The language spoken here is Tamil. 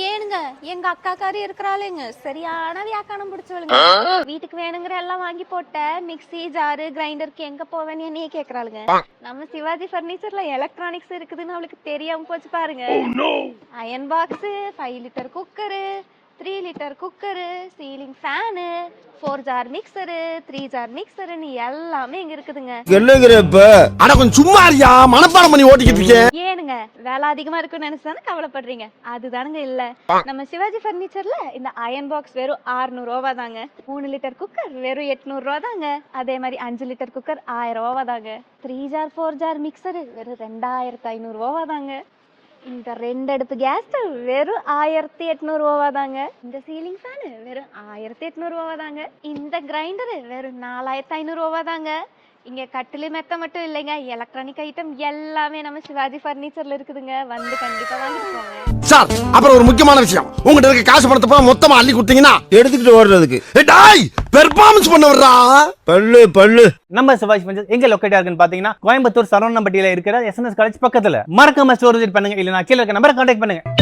ஏனுங்க எங்க அக்காக்காரி இருக்கிறாளுங்க சரியான வியாக்கானம் பிடிச்சவளுங்க. வீட்டுக்கு வேணுங்கிற எல்லாம் வாங்கி போட்ட மிக்ஸி ஜாரு கிரைண்டருக்கு எங்க போவேன்னு என்னையே கேக்குறாளுங்க. நம்ம சிவாஜி பர்னிச்சர்ல எலக்ட்ரானிக்ஸ் இருக்குதுன்னு அவளுக்கு தெரியாம போச்சு பாருங்க. Iron box, 5 litre cooker, 3 litre cooker, ceiling fan, 4 jar mixer, 3 jar மிக்சருன்னு எல்லாமே இங்க இருக்குதுங்க. என்னங்கறப்ப அட கொஞ்சம் சும்மா இருயா, மனப்பாடம் பண்ணி ஓட்டிக்கிட்டு இருக்கேன். ஏனுங்க வேலை அதிகமா இருக்குன்னு நினைச்சுதானே கவலைப்படுறீங்க? அதுதானுங்க இல்ல. நம்ம சிவாஜி பர்னிச்சர்ல இந்த அயன் பாக்ஸ் வெறும் 600 ரூபா தாங்க. 3 லிட்டர் குக்கர் வெறும் 800 ரூபா தாங்க. அதே மாதிரி 5 லிட்டர் குக்கர் 1000 ரூபா தாங்க. 3 ஜார் 4 ஜார் மிக்சரு வெறும் 2500 ரூபா தாங்க. இந்த 2 அடுப்பு கேஸ் ஸ்டவ் வெறும் 1800 ரூபா தாங்க. இந்த சீலிங் ஃபேனு வெறும் 1800 ரூபா தாங்க. இந்த கிரைண்டரு வெறும் 4500 ரூபா தாங்க. இங்க கட்டிலு மெத்த மட்டும் இல்லைங்க, எலக்ட்ரானிக் ஐட்டம் எல்லாமே நம்ம சிவாஜி பர்னிச்சர்ல இருக்குதுங்க. வந்து கண்டிப்பா வாங்கிட்டு போங்க சார். அப்புறம் ஒரு முக்கியமான விஷயம், உங்ககிட்ட இருக்க காசு பணத்தை போய் மொத்தமா அள்ளி கொடுத்தீங்கன்னா எடுத்துக்கிட்டு ஓடுறதுக்கு டாய் பெர்ஃபார்மன்ஸ் பண்ண வர்றா பல்லு பல்லு. நம்ம சிவாஜி பர்னிச்சர் எங்க லொக்கேட் இருக்குன்னு பாத்தீங்கன்னா கோயம்புத்தூர் சரவணம்பட்டியில இருக்கிற SMS காலேஜ் பக்கத்துல. மறக்காம ஸ்டோர் விசிட் பண்ணுங்க, இல்லனா கீழ இருக்க நம்பரை கான்டாக்ட் பண்ணுங்க.